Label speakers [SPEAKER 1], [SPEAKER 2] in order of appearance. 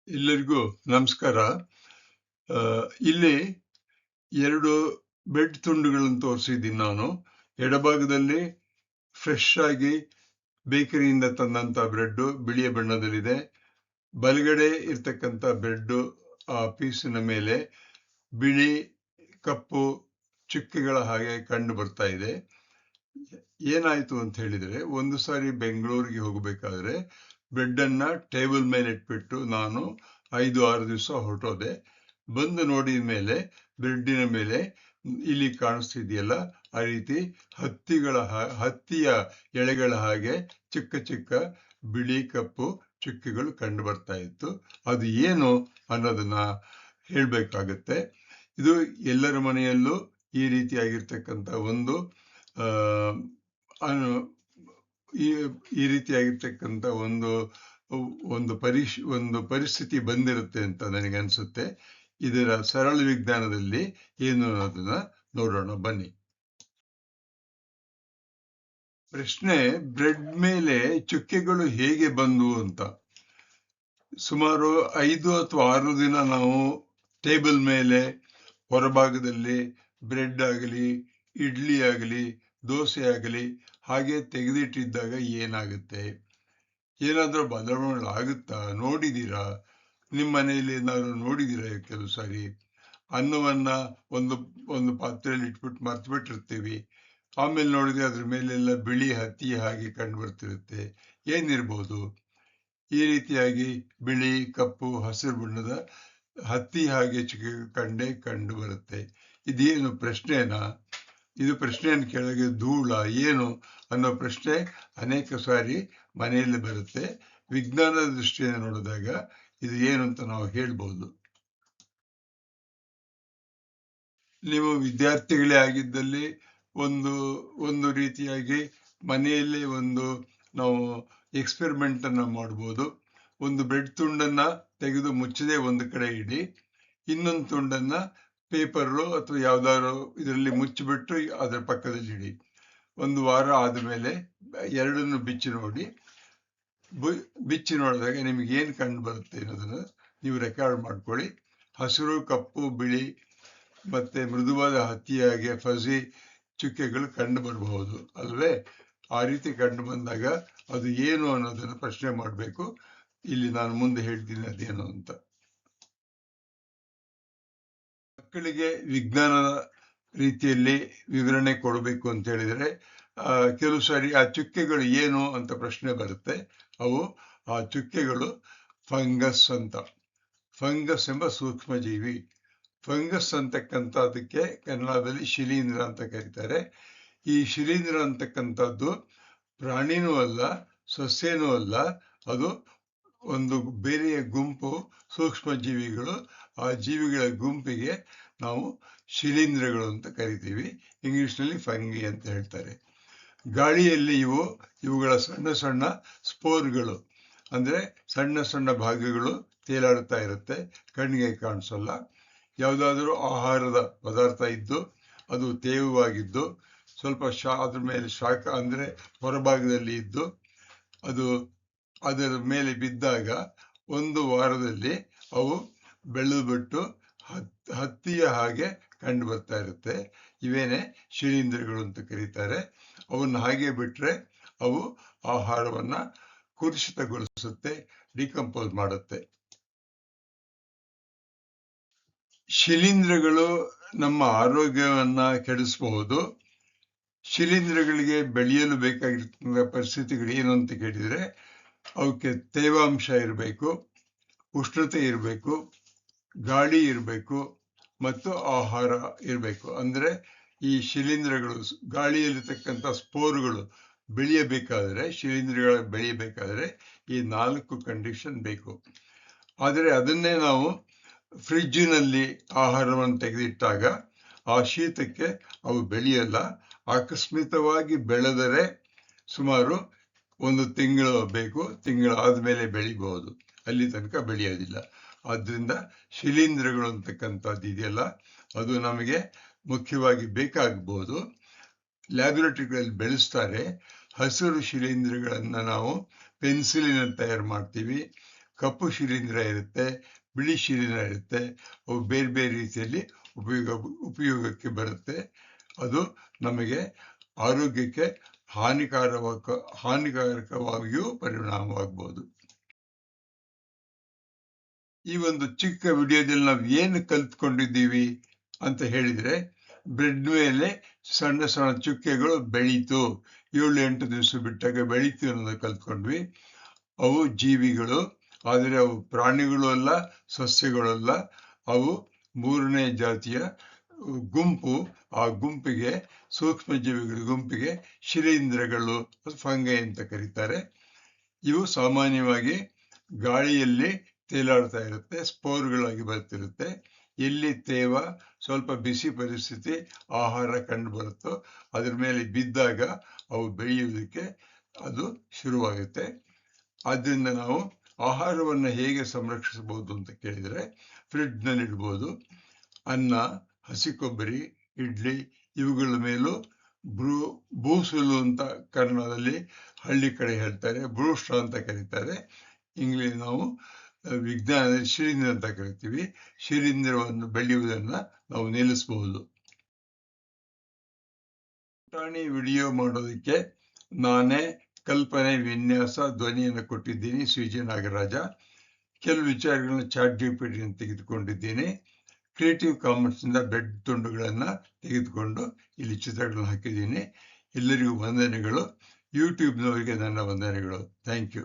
[SPEAKER 1] ಎಲ್ಲರಿಗೂ ನಮಸ್ಕಾರ. ಇಲ್ಲಿ 2 ಬ್ರೆಡ್ ತುಂಡುಗಳನ್ನು ತೋರಿಸಿದ್ದೀನಿ ನಾನು. ಎಡಭಾಗದಲ್ಲಿ ಫ್ರೆಶ್ ಆಗಿ ಬೇಕರಿಯಿಂದ ತಂದಂತ ಬ್ರೆಡ್ ಬಿಳಿಯ ಬಣ್ಣದಲ್ಲಿದೆ. ಬಲಗಡೆ ಇರ್ತಕ್ಕಂಥ ಬ್ರೆಡ್ ಆ ಪೀಸಿನ ಮೇಲೆ ಬಿಳಿ ಕಪ್ಪು ಚುಕ್ಕೆಗಳ ಹಾಗೆ ಕಂಡು ಬರ್ತಾ ಇದೆ. ಏನಾಯ್ತು ಅಂತ ಹೇಳಿದ್ರೆ, ಒಂದು ಸಾರಿ ಬೆಂಗಳೂರಿಗೆ ಹೋಗಬೇಕಾದ್ರೆ ಬ್ರೆಡ್ ಅನ್ನ ಟೇಬಲ್ ಮೇಲೆ ಇಟ್ಬಿಟ್ಟು ನಾನು 5-6 ದಿವಸ ಹೊರಟೋದೆ. ಬಂದು ನೋಡಿದ ಮೇಲೆ ಬ್ರೆಡ್ಡಿನ ಮೇಲೆ ಇಲ್ಲಿ ಕಾಣಿಸ್ತಿದೆಯಲ್ಲ, ಆ ರೀತಿ ಹತ್ತಿಯ ಎಳೆಗಳ ಹಾಗೆ ಚಿಕ್ಕ ಚಿಕ್ಕ ಬಿಳಿ ಕಪ್ಪು ಚುಕ್ಕೆಗಳು ಕಂಡು ಬರ್ತಾ ಇತ್ತು. ಅದು ಏನು ಅನ್ನೋದನ್ನ ಹೇಳ್ಬೇಕಾಗತ್ತೆ. ಇದು ಎಲ್ಲರ ಮನೆಯಲ್ಲೂ ಈ ರೀತಿಯಾಗಿರ್ತಕ್ಕಂಥ ಒಂದು ಈ ರೀತಿಯಾಗಿರ್ತಕ್ಕಂಥ ಒಂದು ಪರಿಸ್ಥಿತಿ ಬಂದಿರುತ್ತೆ ಅಂತ ನನಗೆ ಅನ್ಸುತ್ತೆ. ಇದರ ಸರಳ ವಿಜ್ಞಾನದಲ್ಲಿ ಏನು ಅನ್ನೋದನ್ನ ನೋಡೋಣ ಬನ್ನಿ. ಪ್ರಶ್ನೆ, ಬ್ರೆಡ್ ಮೇಲೆ ಚುಕ್ಕೆಗಳು ಹೇಗೆ ಬಂದವು ಅಂತ. ಸುಮಾರು 5 ಅಥವಾ 6 ದಿನ ನಾವು ಟೇಬಲ್ ಮೇಲೆ ಹೊರಭಾಗದಲ್ಲಿ ಬ್ರೆಡ್ ಆಗಲಿ, ಇಡ್ಲಿ ಆಗಲಿ, ದೋಸೆ ಆಗಲಿ ಹಾಗೆ ತೆಗೆದಿಟ್ಟಿದ್ದಾಗ ಏನಾಗುತ್ತೆ? ಏನಾದ್ರೂ ಬದಲಾವಣೆ ಆಗುತ್ತಾ? ನೋಡಿದೀರಾ? ನಿಮ್ಮ ಮನೆಯಲ್ಲಿ ಏನಾದ್ರು ನೋಡಿದೀರಾ? ಕೆಲವು ಸಾರಿ ಅನ್ನವನ್ನ ಒಂದು ಪಾತ್ರೆಯಲ್ಲಿ ಇಟ್ಬಿಟ್ಟು ಮರ್ತು ಬಿಟ್ಟಿರ್ತೀವಿ. ಆಮೇಲೆ ನೋಡಿದ್ರೆ ಅದ್ರ ಮೇಲೆಲ್ಲ ಬಿಳಿ ಹತ್ತಿ ಹಾಗೆ ಕಂಡು ಬರ್ತಿರುತ್ತೆ. ಏನಿರ್ಬೋದು? ಈ ರೀತಿಯಾಗಿ ಬಿಳಿ, ಕಪ್ಪು, ಹಸಿರು ಬಣ್ಣದ ಹತ್ತಿ ಹಾಗೆ ಕಂಡು ಬರುತ್ತೆ. ಇದೇನು ಪ್ರಶ್ನೆನಾ? ಇದು ಪ್ರಶ್ನೆಯನ್ನು ಕೆಳಗೆ ಧೂಳ ಏನು ಅನ್ನೋ ಪ್ರಶ್ನೆ ಅನೇಕ ಸಾರಿ ಮನೆಯಲ್ಲಿ ಬರುತ್ತೆ. ವಿಜ್ಞಾನದ ದೃಷ್ಟಿಯಿಂದ ನೋಡಿದಾಗ ಇದು ಏನು ಅಂತ ನಾವು ಹೇಳ್ಬೋದು. ನೀವು ವಿದ್ಯಾರ್ಥಿಗಳೇ ಆಗಿದ್ದಲ್ಲಿ ಒಂದು ರೀತಿಯಾಗಿ ಮನೆಯಲ್ಲಿ ನಾವು ಎಕ್ಸ್ಪೆರಿಮೆಂಟ್ ಅನ್ನ ಮಾಡ್ಬೋದು. ಒಂದು ಬ್ರೆಡ್ ತುಂಡನ್ನ ತೆಗೆದು ಮುಚ್ಚದೆ ಒಂದು ಕಡೆ ಇಡಿ, ಇನ್ನೊಂದು ತುಂಡನ್ನ ಪೇಪರು ಅಥವಾ ಯಾವ್ದಾದ್ರು ಇದರಲ್ಲಿ ಮುಚ್ಚಿಬಿಟ್ಟು ಅದರ ಪಕ್ಕದಲ್ಲಿ ಇಡಿ. 1 ವಾರ ಆದ್ಮೇಲೆ ಎರಡನ್ನು ಬಿಚ್ಚಿ ನೋಡಿದಾಗ ನಿಮ್ಗೆ ಏನ್ ಕಂಡು ಬರುತ್ತೆ ಅನ್ನೋದನ್ನ ನೀವು ರೆಕಾರ್ಡ್ ಮಾಡ್ಕೊಳ್ಳಿ. ಹಸಿರು, ಕಪ್ಪು, ಬಿಳಿ ಮತ್ತೆ ಮೃದುವಾದ ಹತ್ತಿಯಾಗೆ ಫಜಿ ಚುಕ್ಕೆಗಳು ಕಂಡು ಬರಬಹುದು ಅಲ್ವೇ? ಆ ರೀತಿ ಕಂಡು ಬಂದಾಗ ಅದು ಏನು ಅನ್ನೋದನ್ನ ಪ್ರಶ್ನೆ ಮಾಡಬೇಕು. ಇಲ್ಲಿ ನಾನು ಮುಂದೆ ಹೇಳ್ತೀನಿ ಅದೇನು ಅಂತ. ಮಕ್ಕಳಿಗೆ ವಿಜ್ಞಾನದ ರೀತಿಯಲ್ಲಿ ವಿವರಣೆ ಕೊಡಬೇಕು ಅಂತ ಹೇಳಿದ್ರೆ ಕೆಲವು ಸಾರಿ ಆ ಚುಕ್ಕೆಗಳು ಏನು ಅಂತ ಪ್ರಶ್ನೆ ಬರುತ್ತೆ. ಆ ಚುಕ್ಕೆಗಳು ಫಂಗಸ್ ಅಂತ. ಫಂಗಸ್ ಎಂಬ ಸೂಕ್ಷ್ಮ ಜೀವಿ. ಫಂಗಸ್ ಅಂತಕ್ಕಂಥದಕ್ಕೆ ಕನ್ನಡದಲ್ಲಿ ಶಿಲೀಂಧ್ರ ಅಂತ ಕರೀತಾರೆ. ಈ ಶಿಲೀಂಧ್ರ ಅಂತಕ್ಕಂಥದ್ದು ಪ್ರಾಣಿನೂ ಅಲ್ಲ, ಸಸ್ಯನೂ ಅಲ್ಲ, ಅದು ಒಂದು ಬೇರೆಯ ಗುಂಪು ಸೂಕ್ಷ್ಮ ಜೀವಿಗಳು. ಆ ಜೀವಿಗಳ ಗುಂಪಿಗೆ ನಾವು ಶಿಲೀಂಧ್ರಗಳು ಅಂತ ಕರಿತೀವಿ. ಇಂಗ್ಲಿಷ್ನಲ್ಲಿ ಫಂಗಿ ಅಂತ ಹೇಳ್ತಾರೆ. ಗಾಳಿಯಲ್ಲಿ ಇವುಗಳ ಸಣ್ಣ ಸಣ್ಣ ಸ್ಪೋರ್ಗಳು, ಅಂದ್ರೆ ಸಣ್ಣ ಸಣ್ಣ ಭಾಗಗಳು ತೇಲಾಡ್ತಾ ಇರುತ್ತೆ, ಕಣ್ಣಿಗೆ ಕಾಣಿಸಲ್ಲ. ಯಾವುದಾದ್ರೂ ಆಹಾರದ ಪದಾರ್ಥ ಇದ್ದು ಅದು ತೇವವಾಗಿದ್ದು ಸ್ವಲ್ಪ ಅದ್ರ ಮೇಲೆ ಶಾಖ ಅಂದ್ರೆ ಹೊರಭಾಗದಲ್ಲಿ ಇದ್ದು ಅದು ಅದರ ಮೇಲೆ ಬಿದ್ದಾಗ 1 ವಾರದಲ್ಲಿ ಅವು ಬೆಳೆದು ಬಿಟ್ಟು ಹತ್ತಿಯ ಹಾಗೆ ಕಂಡು ಬರ್ತಾ ಇರುತ್ತೆ. ಇವೇನೆ ಶಿಲೀಂಧ್ರಗಳು ಅಂತ ಕರೀತಾರೆ. ಅವನ್ನ ಹಾಗೆ ಬಿಟ್ರೆ ಅವು ಆಹಾರವನ್ನ ಕುಲುಷಿತಗೊಳಿಸುತ್ತೆ, ಡಿಕಂಪೋಸ್ ಮಾಡುತ್ತೆ. ಶಿಲೀಂಧ್ರಗಳು ನಮ್ಮ ಆರೋಗ್ಯವನ್ನ ಕೆಡಿಸಬಹುದು. ಶಿಲೀಂಧ್ರಗಳಿಗೆ ಬೆಳೆಯಲು ಬೇಕಾಗಿರ್ತಕ್ಕಂಥ ಪರಿಸ್ಥಿತಿಗಳು ಏನು ಅಂತ ಕೇಳಿದ್ರೆ, ಅವಕ್ಕೆ ತೇವಾಂಶ ಇರಬೇಕು, ಉಷ್ಣತೆ ಇರಬೇಕು, ಗಾಳಿ ಇರಬೇಕು ಮತ್ತು ಆಹಾರ ಇರಬೇಕು. ಅಂದ್ರೆ ಈ ಶಿಲೀಂಧ್ರಗಳು ಗಾಳಿಯಲ್ಲಿರ್ತಕ್ಕಂಥ ಸ್ಪೋರ್ಗಳು ಶಿಲೀಂಧ್ರಗಳು ಬೆಳೆಯಬೇಕಾದ್ರೆ ಈ 4 ಕಂಡೀಷನ್ ಬೇಕು. ಆದರೆ ಅದನ್ನೇ ನಾವು ಫ್ರಿಡ್ಜಿನಲ್ಲಿ ಆಹಾರವನ್ನು ತೆಗೆದಿಟ್ಟಾಗ ಆ ಶೀತಕ್ಕೆ ಅವು ಬೆಳೆಯಲ್ಲ. ಆಕಸ್ಮಿಕವಾಗಿ ಬೆಳೆದರೆ ಸುಮಾರು 1 ತಿಂಗಳು ಬೇಕು, ತಿಂಗಳಾದ್ಮೇಲೆ ಬೆಳಿಬಹುದು, ಅಲ್ಲಿ ತನಕ ಬೆಳೆಯೋದಿಲ್ಲ. ಆದ್ರಿಂದ ಶಿಲೀಂಧ್ರಗಳು ಅಂತಕ್ಕಂಥದ್ದು ಇದೆಯಲ್ಲ, ಅದು ನಮಗೆ ಮುಖ್ಯವಾಗಿ ಬೇಕಾಗಬಹುದು. ಲ್ಯಾಬೊರೇಟರಿಗಳಲ್ಲಿ ಬೆಳೆಸ್ತಾರೆ. ಹಸಿರು ಶಿಲೀಂಧ್ರಗಳನ್ನ ನಾವು ಪೆನ್ಸಿಲಿನ ತಯಾರು ಮಾಡ್ತೀವಿ, ಕಪ್ಪು ಶಿಲೀಂಧ್ರ ಇರುತ್ತೆ, ಬಿಳಿ ಶಿಲೀಂಧ್ರ ಇರುತ್ತೆ. ಅವು ಬೇರೆ ಬೇರೆ ರೀತಿಯಲ್ಲಿ ಉಪಯೋಗಕ್ಕೆ ಬರುತ್ತೆ. ಅದು ನಮಗೆ ಆರೋಗ್ಯಕ್ಕೆ ಹಾನಿಕಾರಕವಾಗಿಯೂ ಪರಿಣಾಮವಾಗಬಹುದು. ಈ ಒಂದು ಚಿಕ್ಕ ವಿಡಿಯೋದಲ್ಲಿ ನಾವು ಏನು ಕಲ್ತ್ಕೊಂಡಿದ್ದೀವಿ ಅಂತ ಹೇಳಿದ್ರೆ, ಬ್ರೆಡ್ ಮೇಲೆ ಸಣ್ಣ ಸಣ್ಣ ಚುಕ್ಕೆಗಳು ಬೆಳೀತು, 7-8 ದಿವಸ ಬಿಟ್ಟಾಗ ಬೆಳೀತು ಅನ್ನೋದು ಕಲ್ತ್ಕೊಂಡ್ವಿ. ಅವು ಜೀವಿಗಳು, ಆದರೆ ಅವು ಪ್ರಾಣಿಗಳು ಅಲ್ಲ, ಸಸ್ಯಗಳು ಅಲ್ಲ. ಅವು 3ನೇ ಜಾತಿಯ ಗುಂಪು. ಆ ಗುಂಪಿಗೆ, ಸೂಕ್ಷ್ಮ ಜೀವಿಗಳ ಗುಂಪಿಗೆ ಶಿಲೀಂಧ್ರಗಳು, ಫಂಗೈ ಅಂತ ಕರೀತಾರೆ. ಇವು ಸಾಮಾನ್ಯವಾಗಿ ಗಾಳಿಯಲ್ಲಿ ತೇಲಾಡ್ತಾ ಇರುತ್ತೆ, ಸ್ಪೋರ್ಗಳಾಗಿ ಬರ್ತಿರುತ್ತೆ. ಎಲ್ಲಿ ತೇವ, ಸ್ವಲ್ಪ ಬಿಸಿ ಪರಿಸ್ಥಿತಿ, ಆಹಾರ ಕಂಡು ಬರುತ್ತೋ ಅದ್ರ ಮೇಲೆ ಬಿದ್ದಾಗ ಅವು ಬೆಳೆಯುವುದಕ್ಕೆ ಅದು ಶುರುವಾಗುತ್ತೆ. ಆದ್ದರಿಂದ ನಾವು ಆಹಾರವನ್ನು ಹೇಗೆ ಸಂರಕ್ಷಿಸಬಹುದು ಅಂತ ಕೇಳಿದರೆ, ಫ್ರಿಡ್ಜ್ನಲ್ಲಿ ಇಡ್ಬೋದು. ಅನ್ನ, ಹಸಿ ಕೊಬ್ಬರಿ, ಇಡ್ಲಿ ಇವುಗಳ ಮೇಲೂ ಬೂಸುಲು ಅಂತ ಕನ್ನಡದಲ್ಲಿ ಹಳ್ಳಿ ಕಡೆ ಹೇಳ್ತಾರೆ, ಬ್ರೂಸ್ಟರ್ ಅಂತ ಕರೀತಾರೆ. ಇಂಗ್ಲಿಷ್ ನಾವು ವಿಜ್ಞಾನದಲ್ಲಿ ಶಿಲೀಂಧ್ರ ಅಂತ ಕರಿತೀವಿ. ಶಿಲೀಂಧ್ರವನ್ನು ಬೆಳೆಯುವುದನ್ನು ನಾವು ನಿಲ್ಲಿಸಬಹುದು. ಪುಟಾಣಿ ವಿಡಿಯೋ ಮಾಡೋದಕ್ಕೆ ನಾನೇ ಕಲ್ಪನೆ, ವಿನ್ಯಾಸ, ಧ್ವನಿಯನ್ನು ಕೊಟ್ಟಿದ್ದೀನಿ, ಸಿ.ಜಿ. ನಾಗರಾಜ. ಕೆಲವು ವಿಚಾರಗಳನ್ನ ChatGPT ತೆಗೆದುಕೊಂಡಿದ್ದೀನಿ. ಕ್ರಿಯೇಟಿವ್ ಕಾಮನ್ಸ್ ಇಂದ ಬೆಡ್ ತುಂಡುಗಳನ್ನು ತೆಗೆದುಕೊಂಡು ಇಲ್ಲಿ ಚಿತ್ರಗಳನ್ನು ಹಾಕಿದ್ದೀನಿ. ಎಲ್ಲರಿಗೂ ವಂದನೆಗಳು. ಯೂಟ್ಯೂಬ್ನವರಿಗೆ ನನ್ನ ವಂದನೆಗಳು. Thank you.